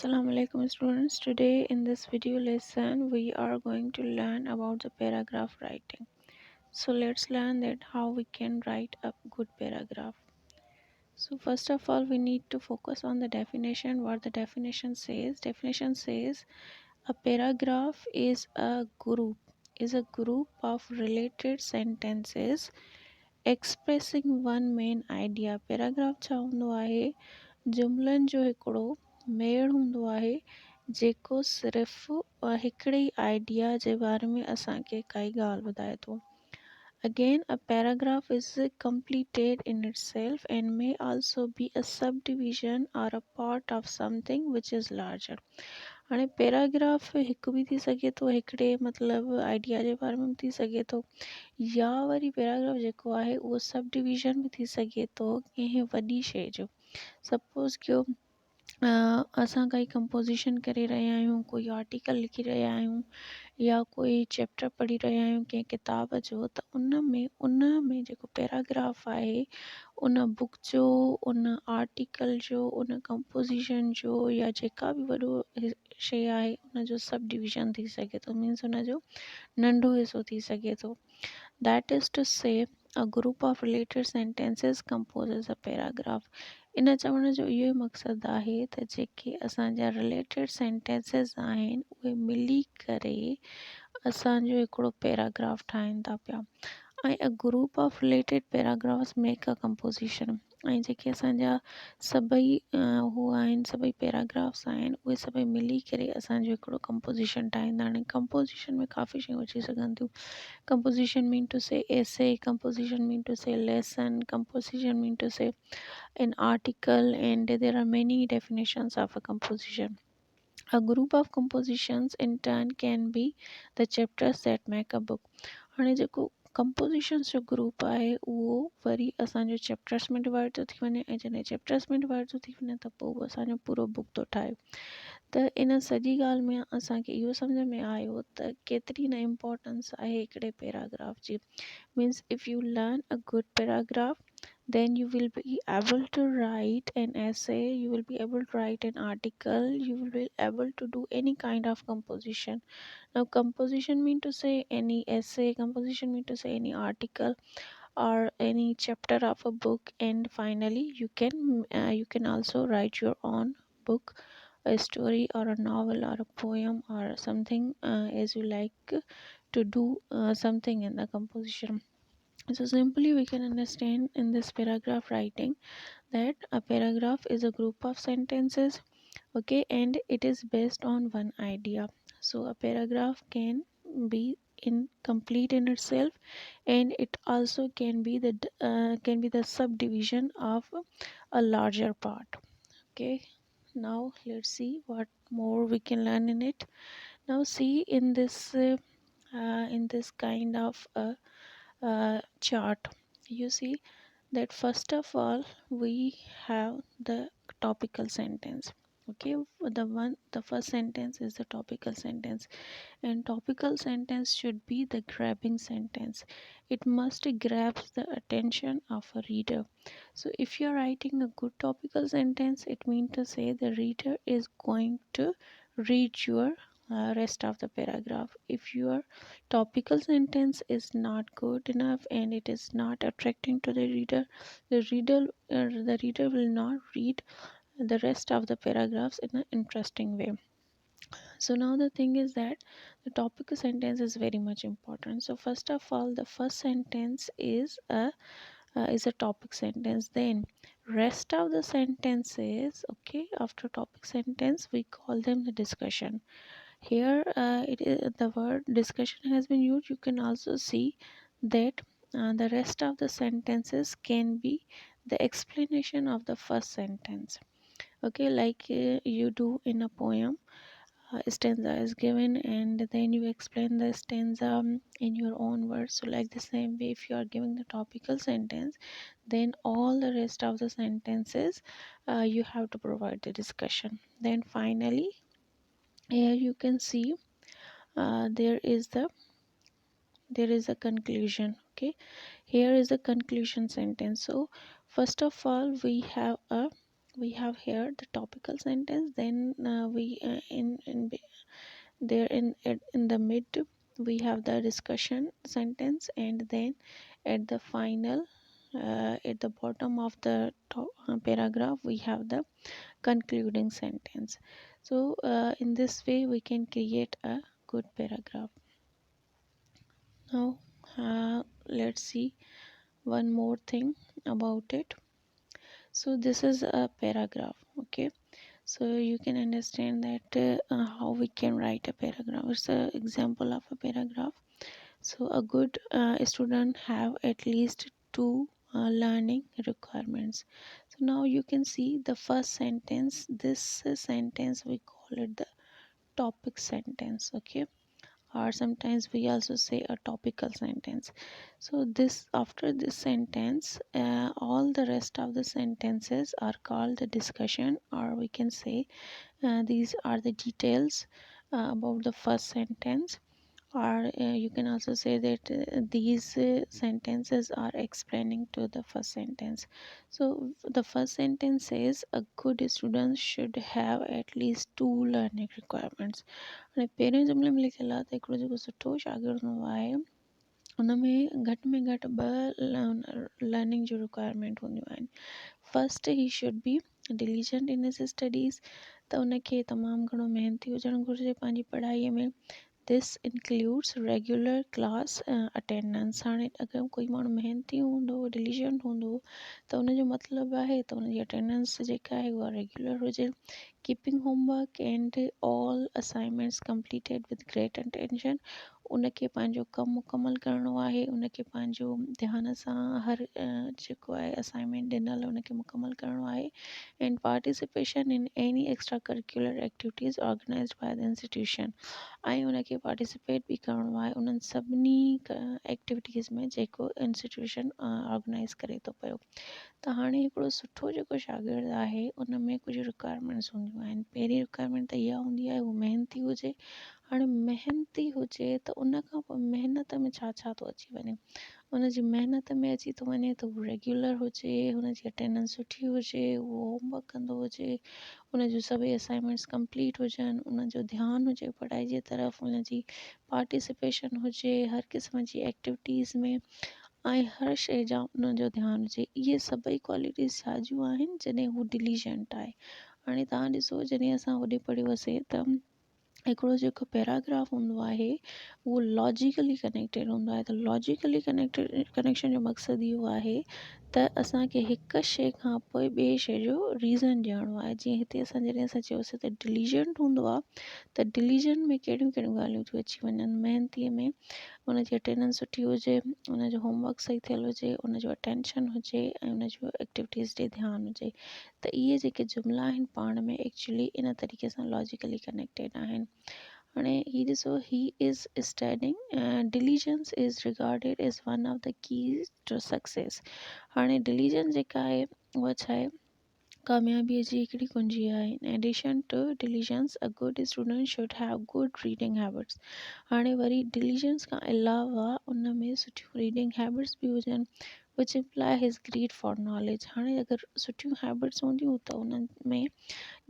Assalamu alaikum students. Today in this video lesson we are going to learn about the paragraph writing. So let's learn that how we can write a good paragraph. So first of all we need to focus on the definition. What the definition says. Definition says a paragraph is a group of related sentences expressing one main idea. Paragraph छा हूंदो आहे जुमलन जो हिकिड़ो मेड़ हूंदो आहे जेको सिर्फ़ु हिकिड़े ई आइडिया जे बारे में असांखे काई ॻाल्हि ॿुधाए थो. Again, a paragraph is completed in itself and may also be a subdivision or a part of something which is larger. हाणे पैराग्राफ हिकु बि थी सघे थो हिकिड़े मतिलबु आइडिया जे बारे में थी सघे थो या वरी पैराग्राफ जेको आहे उहो सब डिवीज़न बि थी सघे थो कंहिं वॾी शइ जो. सपोज़ कयो असां काई कंपोज़िशन करे रहिया आहियूं, कोई आर्टिकल लिखी रहिया आहियूं या कोई चैप्टर पढ़ी रहिया आहियूं कंहिं किताब जो, त उन में जेको पैराग्राफ आहे उन बुक जो, उन आर्टिकल जो, उन कंपोज़िशन जो या जेका बि वॾो शइ आहे उन जो सब डिवीज़न थी सघे थो. मीन्स उन जो नंढो हिसो थी सघे थो. That is to say, a group of related sentences composes a paragraph. इन चवण जो इहो ई मक़सदु आहे त जेके असांजा रिलेटेड सेंटेंसिस आहिनि उहे मिली करे असांजो हिकिड़ो पैराग्राफ ठाहिनि था पिया. ऐं a group of related paragraphs make a composition. ऐं जेके असांजा सभई हू आहिनि सभई पैराग्राफ्स आहिनि उहे सभई मिली करे असांजो हिकिड़ो कंपोज़िशन ठाहींदा आहिनि. कंपोज़िशन में काफ़ी शयूं अची सघनि थियूं. Composition mean to say essay, composition mean to say lesson, composition mean to say an article, and there are many definitions of a composition. A group of compositions in turn can be the chapters that make a book. हाणे जेको कंपोज़िशन्स जो group आहे उहो वरी असांजो chapters में divide थो थी वञे ऐं जॾहिं चैप्टर्स में डिवाइड थो थी वञे त पोइ उहो असांजो पूरो बुक थो ठाहे. त इन सॼी ॻाल्हि में असांखे इहो सम्झ में आयो त केतिरी न इम्पोर्टेंस आहे हिकिड़े पैराग्राफ जी. Means if you learn a good paragraph then you will be able to write an essay, you will be able to write an article, you will be able to do any kind of composition. Now composition mean to say any essay, composition mean to say any article or any chapter of a book, and finally you can also write your own book, a story or a novel or a poem or something as you like to do something in the composition. So simply we can understand in this paragraph writing that a paragraph is a group of sentences, okay, and it is based on one idea. So a paragraph can be incomplete in itself, and it also can be the subdivision of a larger part. Okay, now let's see what more we can learn in it. Now see in this kind of chart, you see that first of all we have the topical sentence. Okay, the first sentence is the topical sentence, and topical sentence should be the grabbing sentence. It must grab the attention of a reader. So if you are writing a good topical sentence, it means to say the reader is going to read your rest of the paragraph. If your topical sentence is not good enough and it is not attracting to the reader will not read the rest of the paragraphs in an interesting way. So now the thing is that the topical sentence is very much important. So first of all, the first sentence is a topic sentence. Then rest of the sentences, okay, after topic sentence we call them the discussion. Here it is the word discussion has been used. You can also see that the rest of the sentences can be the explanation of the first sentence. Okay, like you do in a poem. Stanza is given and then you explain the stanza in your own words. So like the same way, if you are giving the topical sentence, then all the rest of the sentences you have to provide the discussion. Then finally here you can see there is a conclusion. Okay, here is a conclusion sentence. So first of all we have a we have here the topical sentence, then we there in the mid we have the discussion sentence, and then at the final at the bottom of the paragraph we have the concluding sentence. So in this way we can create a good paragraph. Now let's see one more thing about it. So this is a paragraph, okay? So you can understand that how we can write a paragraph. It's an example of a paragraph. So a good student have at least two learning requirements. So now you can see the first sentence. This sentence we call it the topic sentence, okay? Or sometimes we also say a topical sentence. So this after this sentence all the rest of the sentences are called the discussion, or we can say these are the details about the first sentence, or you can also say that these sentences are explaining to the first sentence. So the first sentence says a good student should have at least two learning requirements. हाणे पहिरें जुमिले में लिखियलु आहे त हिकिड़ो जेको सुठो शागिर्दु हूंदो आहे उन में घटि ॿ लर्निंग जूं रिक्वायरमेंट हूंदियूं आहिनि. First he should be diligent in his studies, त उनखे तमामु घणो महिनती हुजणु घुरिजे पंहिंजी पढ़ाईअ में. This includes regular class attendance. हाणे अगरि कोई माण्हू महिनती हूंदो, डिलीजेंट हूंदो, त उनजो मतिलबु आहे त उनजी अटेंडेंस जेका आहे उहा रेगुलर हुजे. Keeping homework and all assignments completed with great attention. उनखे पंहिंजो कमु मुकमल करिणो आहे, उनखे पंहिंजो ध्यान सां हर जेको आहे असाइनमेंट ॾिनल उनखे मुकमल करिणो आहे. And participation in any extra curricular activities organised by the institution. ऐं उनखे पार्टिसिपेट बि करिणो आहे उन्हनि सभिनी एक्टिविटीज़ में जेको इंस्टीट्यूशन ऑर्गनाइज़ करे थो पियो. त हाणे हिकिड़ो सुठो जेको शागिर्दु आहे उन में कुझु रिक्वायरमेंट्स हूंदियूं आहिनि. पहिरीं रिक्वायरमेंट त इहा हूंदी आहे उहो महिनती हुजे. हाणे महिनती हुजे त उन खां पोइ महिनत में छा छा थो अची वञे. उनजी महिनत में अची थो वञे त उहो रेगुलर हुजे, हुनजी अटेंडेंस सुठी हुजे, उहो होमवर्क कंदो हुजे, उनजो सभई असाइनमेंट्स कंप्लीट हुजनि, उनजो ध्यानु हुजे पढ़ाई जे तरफ़, उनजी पार्टिसिपेशन हुजे हर क़िस्म जी एक्टिविटीज़ में, ऐं हर शइ जा उनजो ध्यानु हुजे. इहे सभई क्वालिटीज़ छा जूं आहिनि जॾहिं हू डिलीजेंट आहे. हाणे तव्हां ॾिसो जॾहिं असां होॾे पढ़ी हुआसीं त हिकिड़ो जेको पैराग्राफ हूंदो आहे उहो लॉजिकली कनेक्टेड हूंदो आहे. त लॉजिकली कनेक्शन जो मक़सदु इहो आहे त असांखे हिकु शइ खां पोइ ॿिए शइ जो रीज़न ॾियणो आहे. जीअं हिते जॾहिं असां चयोसीं त डिलीजेंट हूंदो आहे, त डिलीजेंट में कहिड़ियूं कहिड़ियूं ॻाल्हियूं थियूं अची वञनि. महिनतीअ में उनजी अटेंडेंस सुठी हुजे, उनजो होमवर्क सही थियल हुजे, उनजो अटेंशन हुजे, ऐं उनजो एक्टिविटीज़ ॾे ध्यानु हुजे. त इहे जेके जुमिला आहिनि पाण में एक्चुअली इन तरीक़े सां लॉजिकली कनेक्टेड आहिनि. हाणे ही ॾिसो, ही is studying diligence is regarded as one of the keys to success. हाणे डिलीजेंस जेका आहे उहा छा आहे, कामयाबीअ जी हिकिड़ी कुंजी आहे. In addition to diligence a good student should have good reading habits. हाणे वरी डिलीजेंस खां अलावा उन में सुठियूं रीडिंग हैबिट्स बि हुजनि, विच इम्प्लाए हिज ग्रीड फॉर नॉलेज. हाणे अगरि सुठियूं हैबिट्स हूंदियूं त उन्हनि में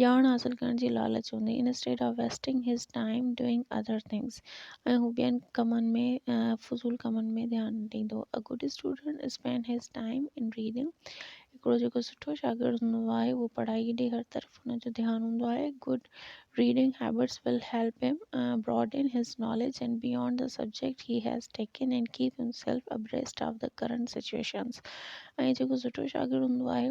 ॼाण हासिलु करण जी लालच हूंदी. इंस्टेड ऑफ वेस्टिंग हिज टाइम डूइंग अदर थिंग्स. ऐं हू ॿियनि कमनि में फज़ूल कमनि में ध्यानु ॾींदो. अ गुड स्टूडेंट स्पेंड हिज टाइम इन रीडिंग. हिकिड़ो जेको सुठो शागिर्दु हूंदो आहे उहो पढ़ाई ॾे हर तरफ़ हुनजो ध्यानु हूंदो आहे. गुड रीडिंग हैबिट्स विल हेल्प हिम broaden his knowledge and beyond the subject he has taken and keep himself abreast of the current situations. ऐं जेको सुठो शागिर्दु हूंदो आहे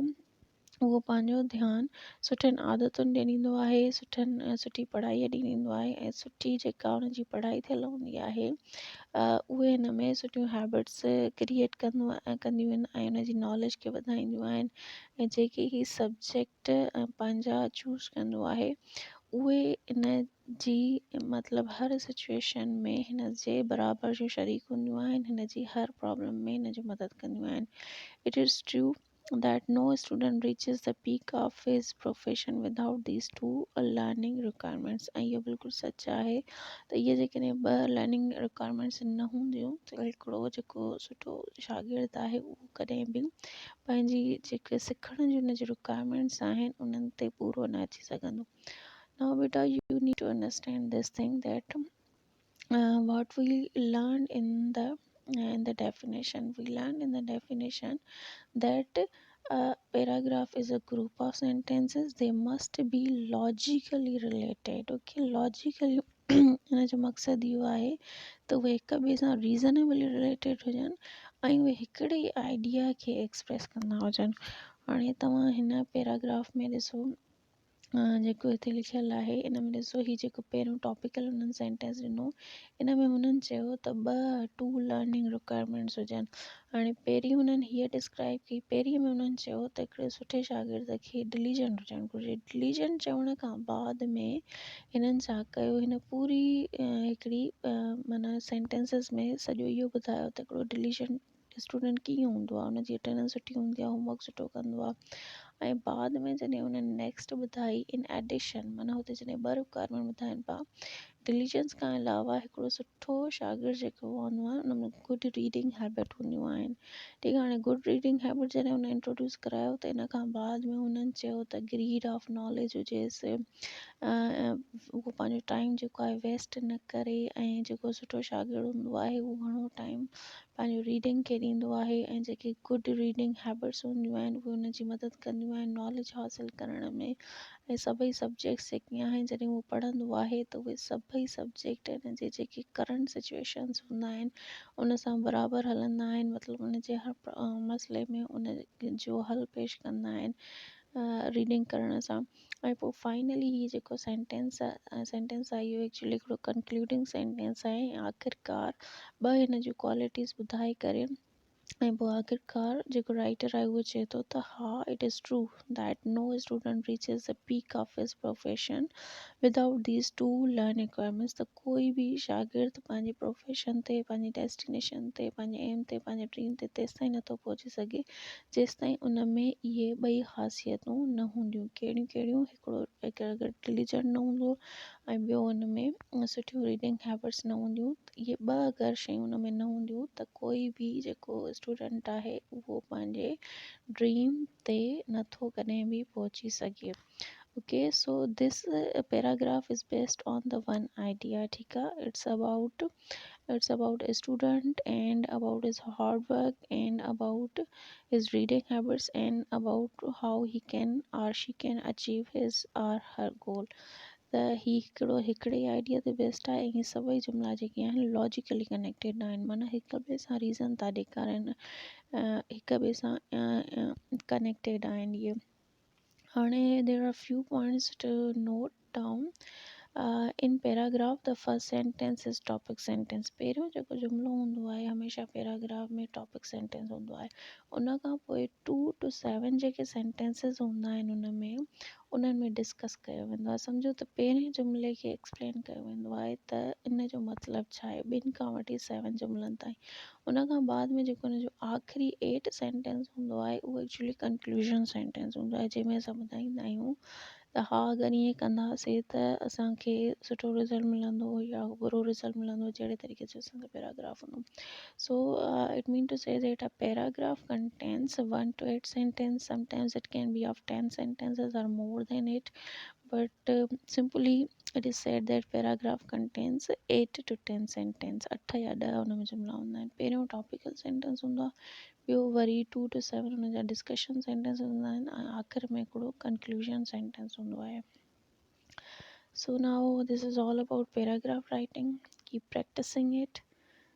उहो पंहिंजो ध्यानु सुठनि आदतुनि ॾे ॾींदो आहे, सुठी पढ़ाईअ ॾे ॾींदो आहे, ऐं सुठी जेका हुनजी पढ़ाई थियल हूंदी आहे उहे हिन में सुठियूं हैबिट्स क्रिएट कंदियूं आहिनि ऐं हुनजी नॉलेज खे वधाईंदियूं आहिनि. ऐं जेके ही सब्जेक्ट पंहिंजा चूज़ कंदो आहे उहे इन जी मतिलबु हर सिचुएशन में हिन जे बराबरि जो शरीक हूंदियूं आहिनि, हिन जी हर प्रॉब्लम में हिन जी मदद कंदियूं आहिनि. It is true that no student reaches the peak of his profession without these two learning requirements. ऐं इहो बिल्कुलु सच आहे त इहे जेकॾहिं ॿ लर्निंग रिक्वायरमेंट्स न हूंदियूं त हिकिड़ो जेको सुठो शागिर्द आहे उहो कॾहिं बि पंहिंजी जेके सिखण जूं हुन जी रिक्वायरमेंट्स आहिनि उन्हनि ते पूरो न अची सघंदो. Now beta, you need to understand this thing that what we learned in the definition. We learned in the definition that a paragraph is a group of sentences. They must be logically related. Okay, logically हिन जो मक़सदु इहो आहे त उहे हिक ॿिए सां रीज़नेबली रिलेटेड हुजनि ऐं उहे हिकिड़े ई आइडिया खे एक्सप्रेस कंदा हुजनि. हाणे तव्हां हिन पैराग्राफ में ॾिसो जेको हिते लिखियलु आहे इन में ॾिसो हीउ जेको पहिरियों टॉपिकल हुननि सेंटेंस ॾिनो इन में हुननि चयो त टू लर्निंग रिक्वायरमेंट्स हुजनि. हाणे पहिरीं हुननि हीअ डिस्क्राइब कई. पहिरीं में हुननि चयो त हिकिड़े सुठे शागिर्द खे डिलीजेंट हुजणु घुरिजे. डिलीजेंट चवण खां बाद में हिननि छा कयो, हिन पूरी हिकिड़ी माना सेंटेंसिस में सॼो इहो ॿुधायो त हिकिड़ो डिलीजेंट स्टूडेंट कीअं हूंदो आहे, हुनजी अटेंडेंस सुठी हूंदी आहे, होमवर्क सुठो कंदो आहे. ऐं बाद में जॾहिं हुननि नेक्स्ट ॿुधाई इन एडिशन माना हुते जॾहिं ॿ रिक्वायरमेंट ॿुधाइनि पिया डिलीजेंस खां अलावा हिकिड़ो सुठो शागिर्द जेको हूंदो आहे उन में गुड रीडिंग हैबिट हूंदियूं आहिनि. ठीकु आहे. हाणे गुड रीडिंग हैबिट जॾहिं हुन इंट्रोड्यूस करायो त इन खां बाद में हुननि चयो त ग्रीड ऑफ नॉलेज हुजेसि, उहो पंहिंजो टाइम जेको आहे वेस्ट न करे ऐं जेको सुठो शागिर्द हूंदो आहे उहो घणो टाइम पंहिंजो रीडिंग खे ॾींदो आहे ऐं जेके गुड रीडिंग हैबिट्स हूंदियूं आहिनि उहे हुनजी मदद कंदियूं आहिनि नॉलेज हासिलु करण में. ऐं सभई सब्जेक्ट्स जेके आहिनि जॾहिं उहो पढ़ंदो आहे त उहे सभई सब्जेक्ट हिन जे जेके करंट सिचुएशन्स हूंदा आहिनि उन सां बराबरि हलंदा आहिनि. मतिलबु उन जे हर मसइले में उन जो हल पेश कंदा आहिनि रीडिंग करण सां. ऐं पोइ फाइनली हीअ जेको सेंटेंस आहे इहो एक्चुअली हिकिड़ो कंक्लूडिंग सेंटेंस आहे ऐं आख़िरकार ॿ हिन जूं क्वालिटीज़ ॿुधाए करे ऐं पोइ आख़िरकार जेको राइटर आहे उहो चए थो त हा it is true that no student reaches the peak of his profession without these two learn requirements. त कोई बि शागिर्द पंहिंजे प्रोफेशन ते, पंहिंजी डेस्टिनेशन ते, पंहिंजे एम ते, पंहिंजे ड्रीम ते तेसिताईं नथो पहुची सघे जेसिताईं उन में इहे ॿई ख़ासियतूं न हूंदियूं. कहिड़ियूं कहिड़ियूं, हिकिड़ो अगरि डिलीजेंट न हूंदो ऐं ॿियो हुन में सुठियूं रीडिंग हैबिट्स न हूंदियूं. इहे ॿ अगरि शयूं हुन में न हूंदियूं त कोई बि जेको स्टूडेंट आहे उहो पंहिंजे ड्रीम ते नथो कॾहिं बि पहुची सघे. Okay, so this paragraph is based on the one idea. ठीकु आहे. It's about a student and about his hard work and about his reading habits and about how he can or she can achieve his or her goal. त ही हिकिड़े idea ते based आहे ऐं हीअ सभई जुमिला जेके आहिनि लॉजिकली कनेक्टेड आहिनि. माना हिक ॿिए सां रीज़न था ॾेखारनि, हिक ॿिए सां कनेक्टेड आहिनि इहे. हाणे there are few points to note down. In paragraph the first sentence is topic sentence. पहिरियों जेको जुमिलो हूंदो आहे हमेशह पैराग्राफ में टॉपिक सेंटेंस हूंदो आहे. उन खां पोइ 2 to 7 जेके सेंटेंसिस हूंदा आहिनि उन्हनि में डिस्कस कयो वेंदो आहे. सम्झो त पहिरें जुमिले खे एक्सप्लेन कयो वेंदो आहे त इन जो मतिलबु छा आहे 2 खां वठी 7 जुमिलनि ताईं. उन खां बाद में जेको हुन जो आख़िरी 8 सेंटेंस हूंदो आहे उहो एक्चुअली कंक्लूजन सेंटेंस हूंदो आहे जंहिंमें असां ॿुधाईंदा आहियूं त हा अगरि ईअं कंदासीं त असांखे सुठो रिज़ल्ट मिलंदो या बुरो रिज़ल्ट मिलंदो, जहिड़े तरीक़े जो असांजो पैराग्राफ हूंदो. So it means to say that a paragraph contains 1 to 8 sentences. Sometimes it can be of 10 sentences or more than it, but simply it is said that paragraph contains 8 to 10 sentences. 8 या 10 हुन में जुमिला हूंदा आहिनि. पहिरियों topical sentence हूंदो आहे, ॿियो वरी 2 to 7 हुन जा डिस्कशन सेंटेंस हूंदा आहिनि ऐं आख़िर में हिकिड़ो कंक्लूजन सेंटेंस हूंदो आहे. So now this is all about paragraph writing. Keep practicing it.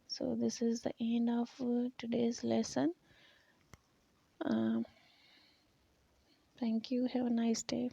So this is the end of today's lesson. Thank you. Have a nice day.